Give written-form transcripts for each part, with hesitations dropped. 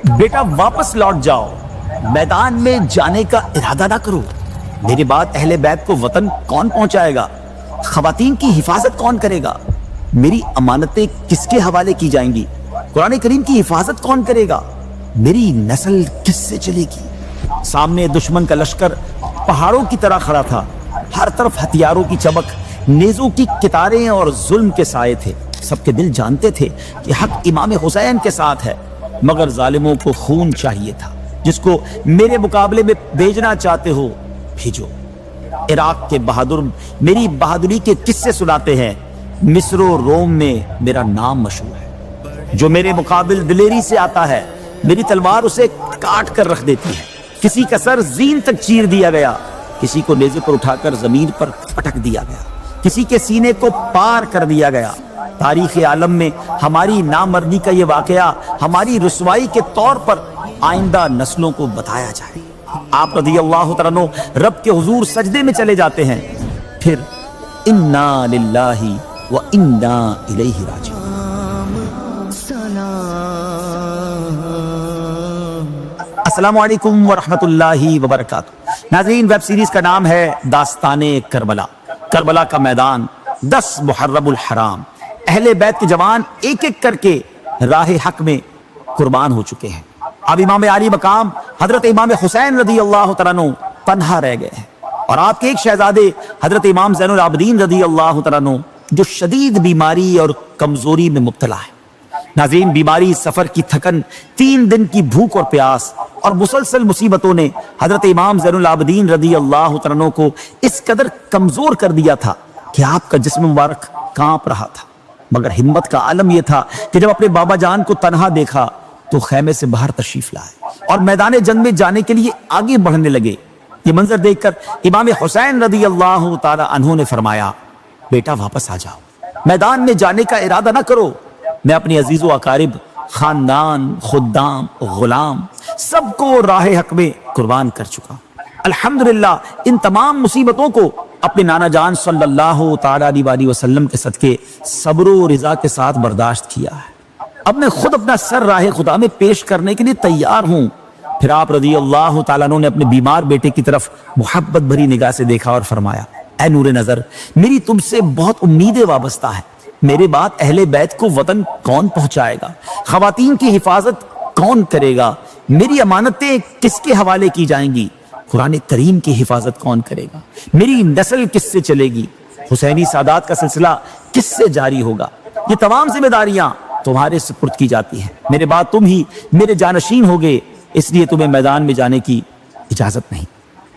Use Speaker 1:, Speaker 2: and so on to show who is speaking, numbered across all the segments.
Speaker 1: بیٹا واپس لوٹ جاؤ، میدان میں جانے کا ارادہ نہ کرو۔ میرے بعد اہل بیت کو وطن کون پہنچائے گا؟ خواتین کی حفاظت کون کرے گا؟ میری امانتیں کس کے حوالے کی جائیں گی؟ قرآن کریم کی حفاظت کون کرے گا؟ میری نسل کس سے چلے گی؟ سامنے دشمن کا لشکر پہاڑوں کی طرح کھڑا تھا، ہر طرف ہتھیاروں کی چمک، نیزوں کی کتاریں اور ظلم کے سائے تھے۔ سب کے دل جانتے تھے کہ حق امام حسین کے ساتھ ہے، مگر ظالموں کو خون چاہیے تھا۔ جس کو میرے مقابلے میں بھیجنا چاہتے ہو بھیجو۔ عراق کے بہادر میری بہادری کے قصے سناتے ہیں، مصر و روم میں میرا نام مشہور ہے۔ جو میرے مقابل دلیری سے آتا ہے، میری تلوار اسے کاٹ کر رکھ دیتی ہے۔ کسی کا سر زین تک چیر دیا گیا، کسی کو نیزے پر اٹھا کر زمین پر پٹک دیا گیا، کسی کے سینے کو پار کر دیا گیا۔ تاریخ عالم میں ہماری نامردی کا یہ واقعہ ہماری رسوائی کے طور پر آئندہ نسلوں کو بتایا جائے۔ آپ رضی اللہ تعالیٰ عنہ رب کے حضور سجدے میں چلے جاتے ہیں، پھر انا للہ و انا الیہ راجعون۔ السلام علیکم ورحمۃ اللہ وبرکاتہ۔ ناظرین، ویب سیریز کا نام ہے داستان کربلا۔ کربلا کا میدان 10 محرم الحرام، اہل بیت کے جوان ایک ایک کر کے راہ حق میں قربان ہو چکے ہیں۔ اب امام علی مقام حضرت امام حسین رضی اللہ تعالیٰ عنہ تنہا رہ گئے ہیں، اور آپ کے ایک شہزادے حضرت امام زین العابدین رضی اللہ تعالیٰ عنہ جو شدید بیماری اور کمزوری میں مبتلا ہے۔ ناظرین، بیماری، سفر کی تھکن، 3 دن کی بھوک اور پیاس اور مسلسل مصیبتوں نے حضرت امام زین العابدین رضی اللہ تعالیٰ عنہ کو اس قدر کمزور کر دیا تھا کہ آپ کا جسم مبارک کانپ رہا تھا۔ مگر ہمت کا عالم یہ تھا کہ جب اپنے بابا جان کو تنہا دیکھا تو خیمے سے باہر تشریف لائے اور میدان جنگ میں جانے کے لیے آگے بڑھنے لگے۔ یہ منظر دیکھ کر امام حسین رضی اللہ تعالی عنہ نے فرمایا، بیٹا واپس آ جاؤ، میدان میں جانے کا ارادہ نہ کرو۔ میں اپنی عزیز و اقارب، خاندان، خدام، غلام سب کو راہ حق میں قربان کر چکا۔ الحمدللہ ان تمام مصیبتوں کو اپنے نانا جان صلی اللہ تعالی علیہ وسلم کے صدقے صبر و رضا کے ساتھ برداشت کیا ہے۔ اب میں خود اپنا سر راہ خدا میں پیش کرنے کے لیے تیار ہوں۔ پھر آپ رضی اللہ تعالیٰ عنہ نے اپنے بیمار بیٹے کی طرف محبت بھری نگاہ سے دیکھا اور فرمایا، اے نور نظر، میری تم سے بہت امیدیں وابستہ ہیں۔ میرے بعد اہل بیت کو وطن کون پہنچائے گا؟ خواتین کی حفاظت کون کرے گا؟ میری امانتیں کس کے حوالے کی جائیں گی؟ قرآن کریم کی حفاظت کون کرے گا؟ میری نسل کس سے چلے گی؟ حسینی سادات کا سلسلہ کس سے جاری ہوگا؟ یہ تمام ذمہ داریاں تمہارے سپرد کی جاتی ہیں۔ میرے بعد تم ہی میرے جانشین ہوگے، اس لیے تمہیں میدان میں جانے کی اجازت نہیں۔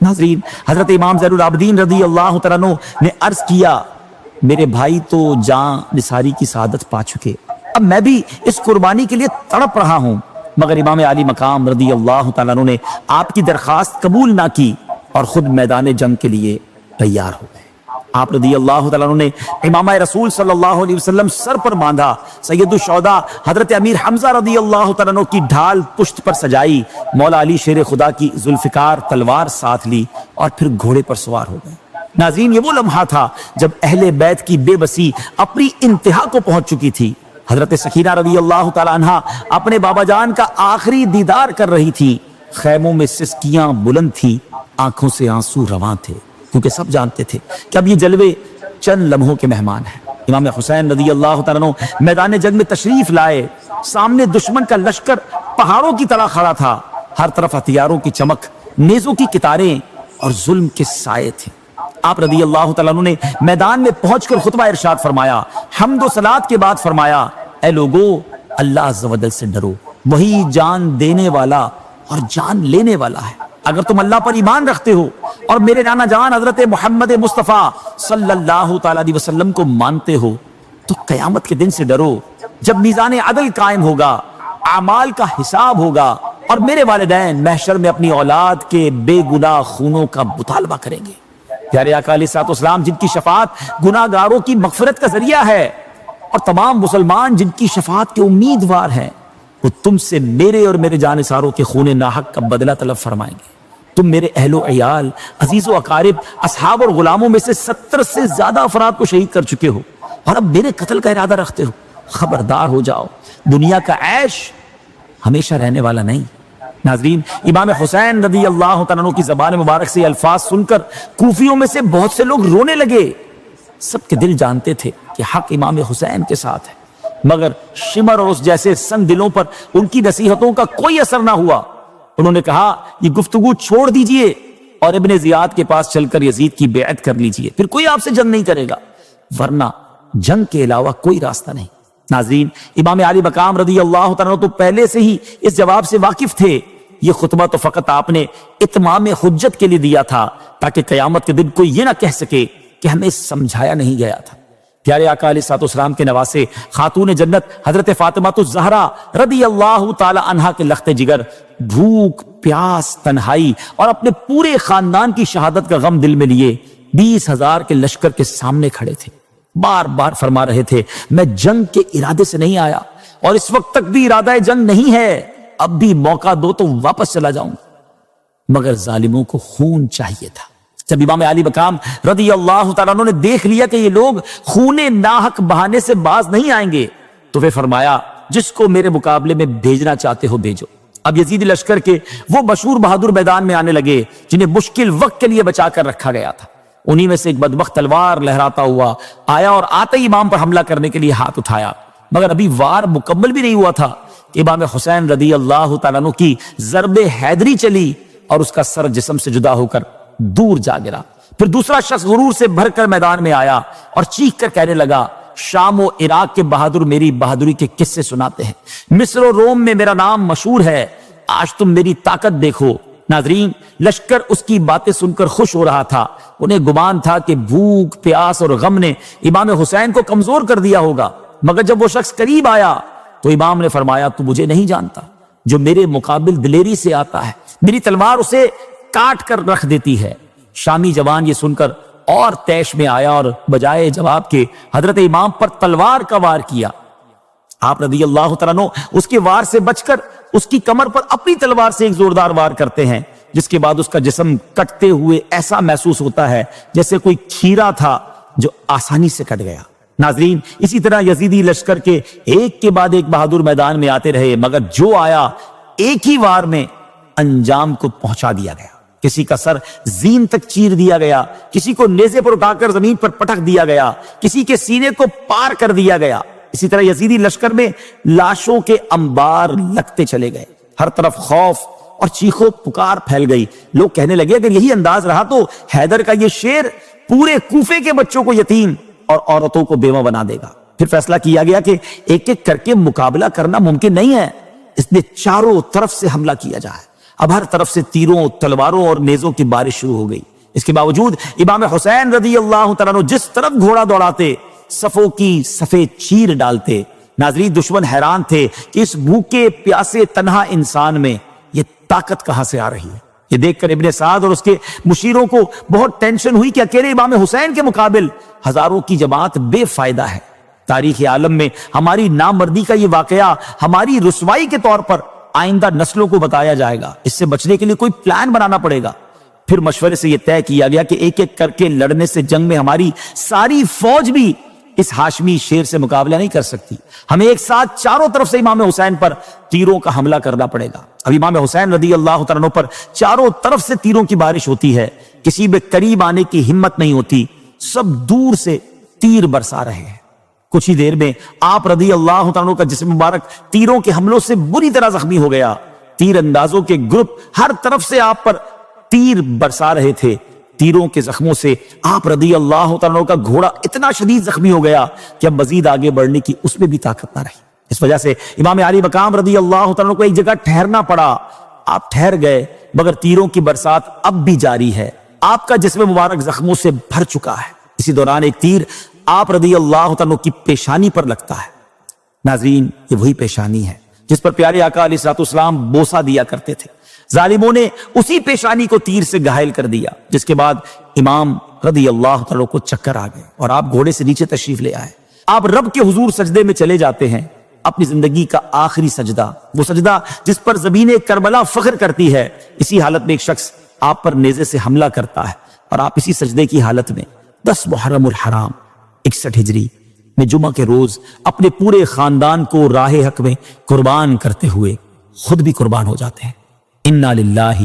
Speaker 1: ناظرین، حضرت امام زین العابدین رضی اللہ تعالیٰ عنہ نے عرض کیا، میرے بھائی تو جان نثاری کی سعادت پا چکے، اب میں بھی اس قربانی کے لیے تڑپ رہا ہوں۔ مگر امام علی مقام رضی اللہ تعالیٰ عنہ نے آپ کی درخواست قبول نہ کی اور خود میدان جنگ کے لیے تیار ہو گئے۔ آپ رضی اللہ تعالیٰ عنہ نے امامہ رسول صلی اللہ علیہ وسلم سر پر باندھا، سید الشہداء حضرت امیر حمزہ رضی اللہ تعالیٰ عنہ کی ڈھال پشت پر سجائی، مولا علی شیر خدا کی ذوالفقار تلوار ساتھ لی اور پھر گھوڑے پر سوار ہو گئے۔ ناظرین، یہ وہ لمحہ تھا جب اہل بیت کی بے بسی اپنی انتہا کو پہنچ چکی تھی۔ حضرت سکینہ رضی اللہ تعالی عنہ اپنے بابا جان کا آخری دیدار کر رہی تھی۔ خیموں میں سسکیاں بلند تھی، آنکھوں سے آنسو رواں تھے، کیونکہ سب جانتے تھے کہ اب یہ جلوے چند لمحوں کے مہمان ہیں۔ امام حسین رضی اللہ تعالیٰ عنہ میدان جنگ میں تشریف لائے۔ سامنے دشمن کا لشکر پہاڑوں کی طرح کھڑا تھا، ہر طرف ہتھیاروں کی چمک، نیزوں کی کتاریں اور ظلم کے سائے تھے۔ آپ رضی اللہ تعالیٰ عنہ نے میدان میں پہنچ کر خطبہ ارشاد فرمایا، حمد و صلات کے بعد فرمایا، اے لوگو، اللہ عز و جل سے ڈرو، وہی جان دینے والا اور جان لینے والا ہے۔ اگر تم اللہ پر ایمان رکھتے ہو اور میرے نانا جان حضرت محمد مصطفیٰ صلی اللہ تعالیٰ علیہ وسلم کو مانتے ہو تو قیامت کے دن سے ڈرو، جب میزان عدل قائم ہوگا، اعمال کا حساب ہوگا اور میرے والدین محشر میں اپنی اولاد کے بے گناہ خونوں کا مطالبہ کریں گے۔ پیارے آقا علیہ الصلوۃ والسلام جن کی شفاعت گناہ گاروں کی مغفرت کا ذریعہ ہے اور تمام مسلمان جن کی شفاعت کے امیدوار ہیں، وہ تم سے میرے اور میرے جانثاروں کے خون ناحق کا بدلہ طلب فرمائیں گے۔ تم میرے اہل و عیال، عزیز و اقارب، اصحاب اور غلاموں میں سے 70 سے زیادہ افراد کو شہید کر چکے ہو اور اب میرے قتل کا ارادہ رکھتے ہو۔ خبردار ہو جاؤ، دنیا کا عیش ہمیشہ رہنے والا نہیں۔ ناظرین، امام حسین رضی اللہ تعالیٰ عنہ کی زبان مبارک سے الفاظ سن کر کوفیوں میں سے بہت سے لوگ رونے لگے۔ سب کے دل جانتے تھے کہ حق امام حسین کے ساتھ ہے، مگر شمر اور اس جیسے سنگ دلوں پر ان کی نصیحتوں کا کوئی اثر نہ ہوا۔ انہوں نے کہا یہ گفتگو چھوڑ دیجئے اور ابن زیاد کے پاس چل کر یزید کی بیعت کر لیجئے، پھر کوئی آپ سے جنگ نہیں کرے گا، ورنہ جنگ کے علاوہ کوئی راستہ نہیں۔ ناظرین، امام علی مقام رضی اللہ تعالیٰ عنہ تو پہلے سے ہی اس جواب سے واقف تھے۔ یہ خطبہ تو فقط آپ نے اتمام حجت کے لیے دیا تھا تاکہ قیامت کے دن کوئی یہ نہ کہہ سکے کہ ہمیں سمجھایا نہیں گیا تھا۔ پیارے آقا علیہ الصلوۃ والسلام کے نواسے خاتون جنت حضرت فاطمہ الزہرا رضی اللہ تعالی عنہا کے لخت جگر بھوک، پیاس، تنہائی اور اپنے پورے خاندان کی شہادت کا غم دل میں لیے 20,000 کے لشکر کے سامنے کھڑے تھے۔ بار بار فرما رہے تھے میں جنگ کے ارادے سے نہیں آیا اور اس وقت تک بھی ارادہ جنگ نہیں ہے، اب بھی موقع دو تو واپس چلا جاؤں، مگر ظالموں کو خون چاہیے تھا۔ جب امام علی مقام رضی اللہ تعالیٰ عنہ نے دیکھ لیا کہ یہ لوگ خون ناحق بہانے سے باز نہیں آئیں گے تو وہ فرمایا جس کو میرے مقابلے میں بھیجنا چاہتے ہو بھیجو۔ اب یزیدی لشکر کے وہ مشہور بہادر میدان میں آنے لگے جنہیں مشکل وقت کے لیے بچا کر رکھا گیا تھا۔ انہی میں سے ایک بدبخت تلوار لہراتا ہوا آیا اور آتے ہی امام پر حملہ کرنے کے لیے ہاتھ اٹھایا، مگر ابھی وار مکمل بھی نہیں ہوا تھا کہ امام حسین رضی اللہ تعالیٰ عنہ کی ضرب حیدری چلی اور اس کا سر جسم سے جدا ہو کر دور جا گرا۔ پھر دوسرا شخص غرور سے بھر کر میدان میں آیا اور چیخ کر کہنے لگا شام و عراق کے بہادر میری بہادری کے قصے سناتے ہیں، مصر و روم میں میرا نام مشہور ہے، آج تم میری طاقت دیکھو۔ ناظرین، لشکر اس کی باتیں سن کر خوش ہو رہا تھا، انہیں گمان تھا کہ بھوک، پیاس اور غم نے امام حسین کو کمزور کر دیا ہوگا، مگر جب وہ شخص قریب آیا تو امام نے فرمایا تو مجھے نہیں جانتا، جو میرے مقابل دلیری سے آتا ہے میری تلوار اسے کاٹ کر رکھ دیتی ہے۔ شامی جوان یہ سن کر اور تیش میں آیا اور بجائے جواب کے حضرت امام پر تلوار کا وار کیا۔ آپ رضی اللہ تعالیٰ عنہ اس کے وار سے بچ کر اس کی کمر پر اپنی تلوار سے ایک زوردار وار کرتے ہیں، جس کے بعد اس کا جسم کٹتے ہوئے ایسا محسوس ہوتا ہے جیسے کوئی کھیرا تھا جو آسانی سے کٹ گیا۔ ناظرین، اسی طرح یزیدی لشکر کے ایک کے بعد ایک بہادر میدان میں آتے رہے، مگر جو آیا ایک ہی وار میں انجام کو پہنچا دیا گیا۔ کسی کا سر زین تک چیر دیا گیا، کسی کو نیزے پر اٹھا کر زمین پر پٹک دیا گیا، کسی کے سینے کو پار کر دیا گیا۔ اسی طرح یزیدی لشکر میں لاشوں کے انبار لگتے چلے گئے، ہر طرف خوف اور چیخو پکار پھیل گئی۔ لوگ کہنے لگے اگر یہی انداز رہا تو حیدر کا یہ شیر پورے کوفے کے بچوں کو یتیم اور عورتوں کو بیوہ بنا دے گا۔ پھر فیصلہ کیا گیا کہ ایک ایک کر کے مقابلہ کرنا ممکن نہیں ہے، اس نے چاروں طرف سے حملہ کیا جائے۔ اب ہر طرف سے تیروں، تلواروں اور نیزوں کی بارش شروع ہو گئی۔ اس کے باوجود امام حسین رضی اللہ تعالیٰ عنہ جس طرف گھوڑا دوڑاتے صفوں کی صفیں چیر ڈالتے۔ ناظرین، دشمن حیران تھے کہ اس بھوکے پیاسے تنہا انسان میں یہ طاقت کہاں سے آ رہی ہے۔ یہ دیکھ کر ابن سعد اور اس کے مشیروں کو بہت ٹینشن ہوئی کہ اکیلے امام حسین کے مقابل ہزاروں کی جماعت بے فائدہ ہے۔ تاریخ عالم میں ہماری نامردی کا یہ واقعہ ہماری رسوائی کے طور پر آئندہ نسلوں کو بتایا جائے گا، اس سے بچنے کے لیے کوئی پلان بنانا پڑے گا۔ پھر مشورے سے یہ طے کیا گیا کہ ایک ایک کر کے لڑنے سے جنگ میں ہماری ساری فوج بھی اس ہاشمی شیر سے مقابلہ نہیں کر سکتی، ہمیں ایک ساتھ چاروں طرف سے امام حسین پر تیروں کا حملہ کرنا پڑے گا۔ اب امام حسین رضی اللہ تعالیٰ عنہ پر چاروں طرف سے تیروں کی بارش ہوتی ہے، کسی میں قریب آنے کی ہمت نہیں ہوتی، سب دور سے تیر برسا رہے ہیں۔ کچھ ہی دیر میں آپ رضی اللہ تعالیٰ عنہ کا جسم مبارک تیروں کے حملوں سے بری طرح زخمی ہو گیا۔ تیر اندازوں کے گروپ ہر طرف سے آپ پر تیر برسا رہے تھے۔ تیروں کے زخموں سے آپ رضی اللہ تعالیٰ عنہ کا گھوڑا اتنا شدید زخمی ہو گیا کہ اب مزید آگے بڑھنے کی اس میں بھی طاقت نہ رہی۔ اس وجہ سے امام علی مقام رضی اللہ تعالیٰ عنہ کو ایک جگہ ٹھہرنا پڑا۔ آپ ٹھہر گئے، مگر تیروں کی برسات اب بھی جاری ہے، آپ کا جسم مبارک زخموں سے بھر چکا ہے۔ اسی دوران ایک تیر آپ رضی اللہ تعالیٰ عنہ کی پیشانی پر لگتا ہے۔ ناظرین، یہ وہی پیشانی ہے جس پر پیارے آقا علیہ الصلوۃ والسلام بوسہ دیا کرتے تھے۔ ظالموں نے اسی پیشانی کو تیر سے گھائل کر دیا، جس کے بعد امام رضی اللہ تعالیٰ کو چکر آ گئے اور آپ گھوڑے سے نیچے تشریف لے آئے۔ آپ رب کے حضور سجدے میں چلے جاتے ہیں، اپنی زندگی کا آخری سجدہ، وہ سجدہ جس پر زمین کربلا فخر کرتی ہے۔ اسی حالت میں ایک شخص آپ پر نیزے سے حملہ کرتا ہے اور آپ اسی سجدے کی حالت میں 10 محرم الحرام 61 ہجری میں جمعہ کے روز اپنے پورے خاندان کو راہ حق میں قربان کرتے ہوئے خود بھی قربان ہو جاتے ہیں۔ انا للہ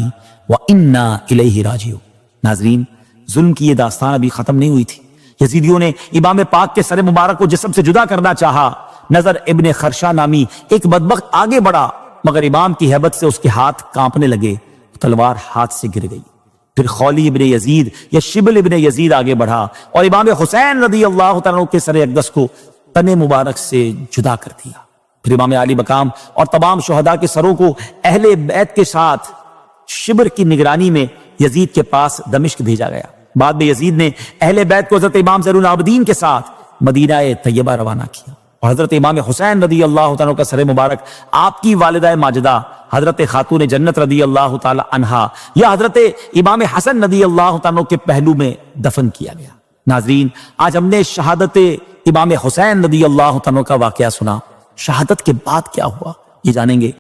Speaker 1: و انا الیہ راجعون۔ ناظرین، ظلم کی یہ داستان ابھی ختم نہیں ہوئی تھی۔ یزیدیوں نے امام پاک کے سر مبارک کو جسم سے جدا کرنا چاہا۔ نظر ابن خرشہ نامی ایک بدبخت آگے بڑھا، مگر امام کی ہیبت سے اس کے ہاتھ کانپنے لگے، تلوار ہاتھ سے گر گئی۔ پھر خولی ابن یزید یا شبل ابن یزید آگے بڑھا اور امام حسین رضی اللہ تعالیٰ عنہ کے سر اقدس کو تن مبارک سے جدا کر دیا۔ پھر امام علی مقام اور تمام شہداء کے سروں کو اہل بیت کے ساتھ شبر کی نگرانی میں یزید کے پاس دمشق بھیجا گیا۔ بعد میں یزید نے اہل بیت کو حضرت امام زین العابدین کے ساتھ مدینہ طیبہ روانہ کیا، اور حضرت امام حسین رضی اللہ تعالیٰ کا سر مبارک آپ کی والدہ ماجدہ حضرت خاتون جنت رضی اللہ تعالی عنہا یا حضرت امام حسن رضی اللہ تعالیٰ کے پہلو میں دفن کیا گیا۔ ناظرین، آج ہم نے شہادت امام حسین رضی اللہ تعالیٰ کا واقعہ سنا۔ شہادت کے بعد کیا ہوا یہ جانیں گے